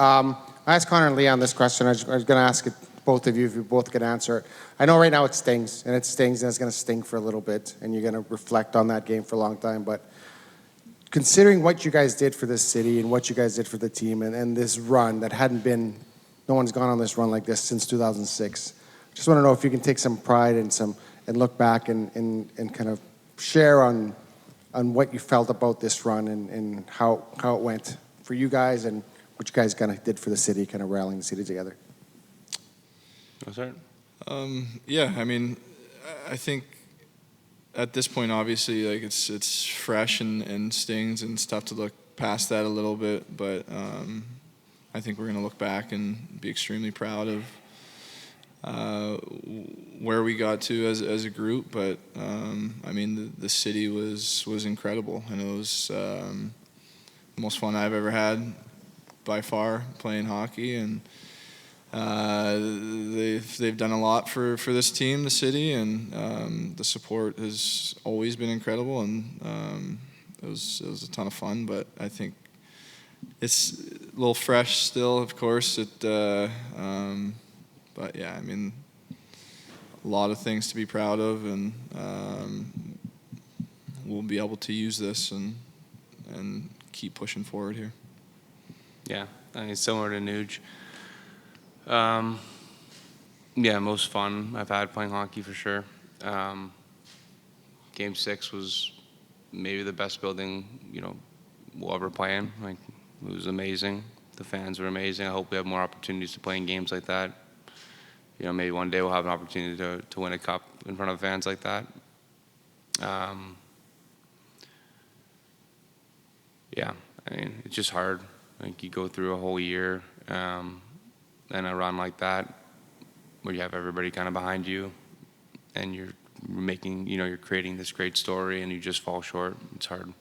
I asked Connor and Leon this question. I was going to ask it both of you if you both could answer it. I know right now it stings, and it's going to sting for a little bit, and you're going to reflect on that game for a long time. But considering what you guys did for this city and what you guys did for the team and this run that hadn't been, no one's gone on this run like this since 2006. Just want to know if you can take some pride and look back and kind of share on what you felt about this run and how it went for you guys and what you guys kind of did for the city, kind of rallying the city together. Yeah, I mean, I think at this point, obviously, like it's fresh and stings, and it's tough to look past that a little bit. But I think we're going to look back and be extremely proud of where we got to as a group. But I mean, the city was incredible, and it was the most fun I've ever had by far playing hockey, and they've done a lot for this team, the city, and the support has always been incredible, and it was a ton of fun. But I think it's a little fresh still, of course. But yeah, I mean, a lot of things to be proud of, and we'll be able to use this and keep pushing forward here. Yeah, I mean, similar to Nuge. Yeah, most fun I've had playing hockey for sure. Game 6 was maybe the best building, we'll ever play in. Like, it was amazing. The fans were amazing. I hope we have more opportunities to play in games like that. Maybe one day we'll have an opportunity to win a cup in front of fans like that. Yeah, I mean, it's just hard. Like, you go through a whole year and a run like that where you have everybody kind of behind you and you're making, you're creating this great story and you just fall short. It's hard.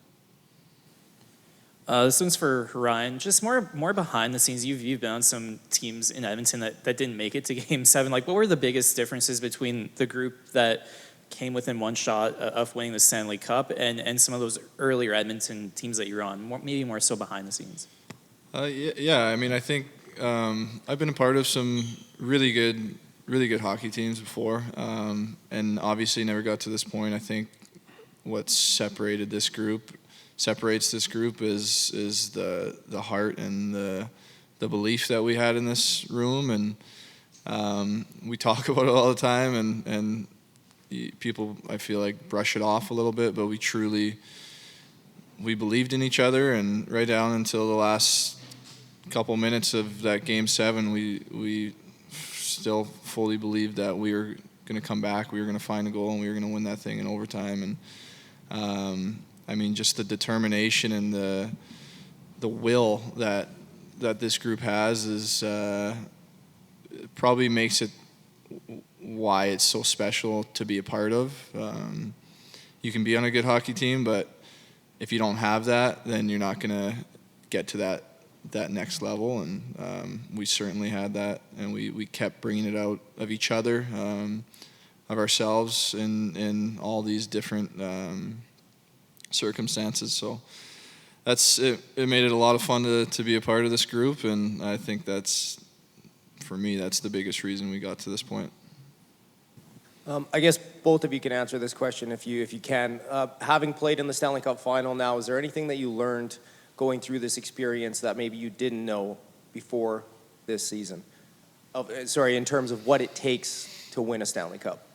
This one's for Ryan. Just more behind the scenes. You've been on some teams in Edmonton that didn't make it to Game 7. Like, what were the biggest differences between the group that came within one shot of winning the Stanley Cup and some of those earlier Edmonton teams that you're on? Maybe more so behind the scenes. Yeah. I mean, I think I've been a part of some really good hockey teams before, and obviously never got to this point. I think what separates this group is the heart and the belief that we had in this room, and we talk about it all the time, and people, I feel like, brush it off a little bit, but we believed in each other, and right down until the last couple minutes of that Game 7, we still fully believed that we were going to come back, we were going to find a goal, and we were going to win that thing in overtime. And I mean, just the determination and the will that this group has is probably makes it why it's so special to be a part of. You can be on a good hockey team, but if you don't have that, then you're not going to get to that next level. And we certainly had that, and we kept bringing it out of each other, of ourselves in all these different circumstances. So that's it. It made it a lot of fun to be a part of this group, and I think for me, that's the biggest reason we got to this point. I guess both of you can answer this question if you can. Having played in the Stanley Cup final now, is there anything that you learned going through this experience that maybe you didn't know before this season? In terms of what it takes to win a Stanley Cup.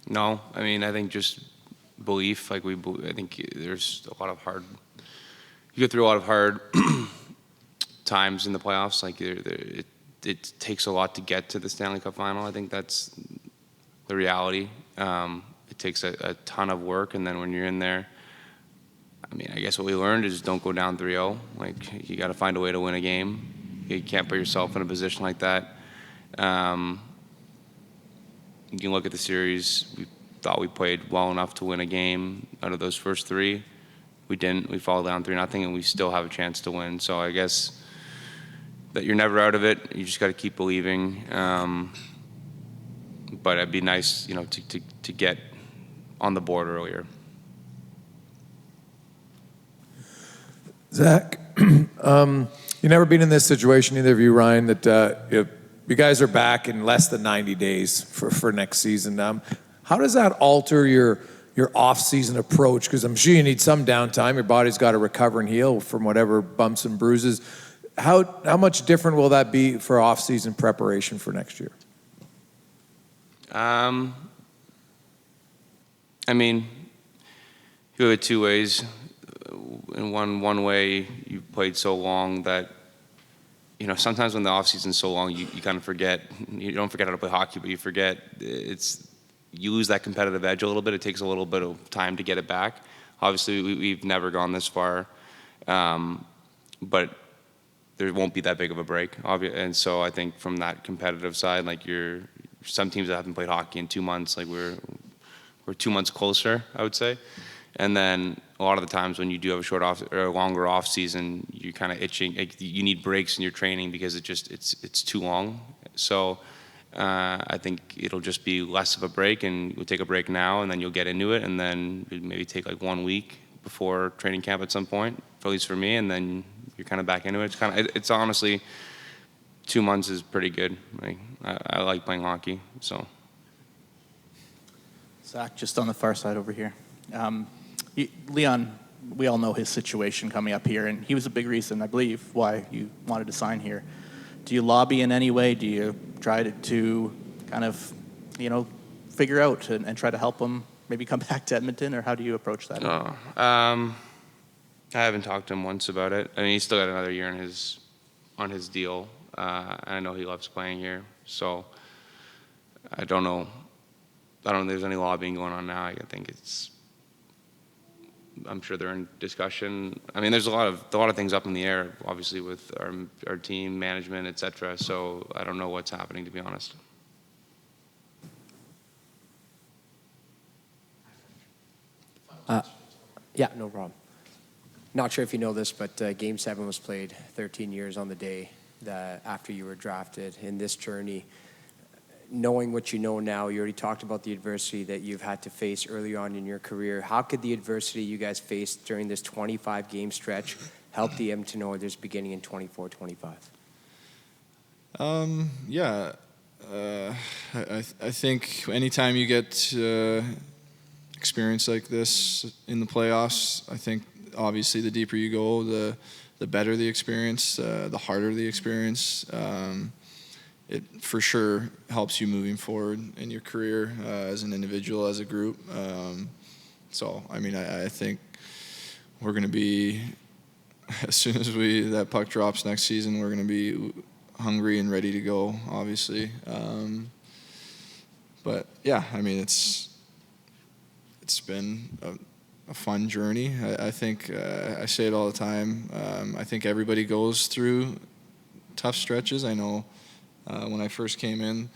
No, I mean, I think just belief. I think there's a lot of you go through a lot of hard times in the playoffs. Like, it takes a lot to get to the Stanley Cup final. I think that's the reality. It takes a ton of work, and then when you're in there, I mean, I guess what we learned is don't go down 3-0. Like, you got to find a way to win a game. You can't put yourself in a position like that. You can look at the series. We thought we played well enough to win a game out of those first 3. We didn't. We fall down 3-0, and we still have a chance to win. So I guess that you're never out of it. You just got to keep believing. But it'd be nice, to get on the board earlier. Zach, you never been in this situation, either of you, Ryan, that you guys are back in less than 90 days for next season. How does that alter your off-season approach? Because I'm sure you need some downtime. Your body's got to recover and heal from whatever bumps and bruises. How much different will that be for off-season preparation for next year? I mean, you have it two ways. In one way, you played so long that, you know, sometimes when the off season's so long, you kind of forget. You don't forget how to play hockey, but you forget you lose that competitive edge a little bit. It takes a little bit of time to get it back. Obviously, we've never gone this far, but there won't be that big of a break. And so I think from that competitive side, like some teams that haven't played hockey in 2 months, like we're 2 months closer, I would say. And then a lot of the times when you do have a short off or a longer off season, you're kind of itching. Like you need breaks in your training because it's too long. So I think it'll just be less of a break, and you'll take a break now, and then you'll get into it, and then maybe take like 1 week before training camp at some point, at least for me, and then you're kind of back into it. It's honestly 2 months is pretty good. Like I like playing hockey, so. Zach, just on the far side over here. Leon, we all know his situation coming up here, and he was a big reason, I believe, why you wanted to sign here. Do you lobby in any way? Do you try to kind of, figure out and try to help him maybe come back to Edmonton, or how do you approach that? I haven't talked to him once about it. I mean, he's still got another year on his deal. And I know he loves playing here, so I don't know if there's any lobbying going on now. I think I'm sure they're in discussion. I mean, there's a lot of things up in the air, obviously, with our team, management, etc. So I don't know what's happening, to be honest. Yeah, no problem. Not sure if you know this, but Game 7 was played 13 years on the day after you were drafted. In this journey, knowing what you know now, you already talked about the adversity that you've had to face early on in your career. How could the adversity you guys faced during this 25-game stretch help the Edmonton Oilers beginning in 24-25? I think anytime you get experience like this in the playoffs, I think obviously the deeper you go, the better the experience, the harder the experience. It for sure helps you moving forward in your career as an individual, as a group. So, I mean, I think we're going to be, as soon as that puck drops next season, we're going to be hungry and ready to go, obviously. But, yeah, I mean, it's been a fun journey. I think I say it all the time. I think everybody goes through tough stretches. I know when I first came in,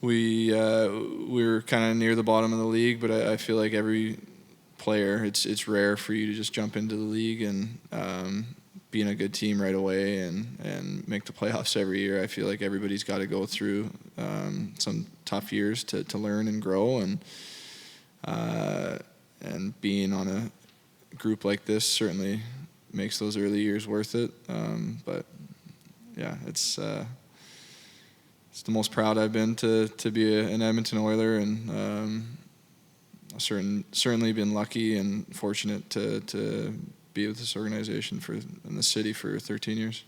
we were kind of near the bottom of the league, but I feel like every player, it's rare for you to just jump into the league and be in a good team right away and make the playoffs every year. I feel like everybody's got to go through some tough years to learn and grow, and being on a group like this certainly makes those early years worth it. But yeah, it's the most proud I've been to be an Edmonton Oiler, and I've certainly been lucky and fortunate to be with this organization in the city for 13 years.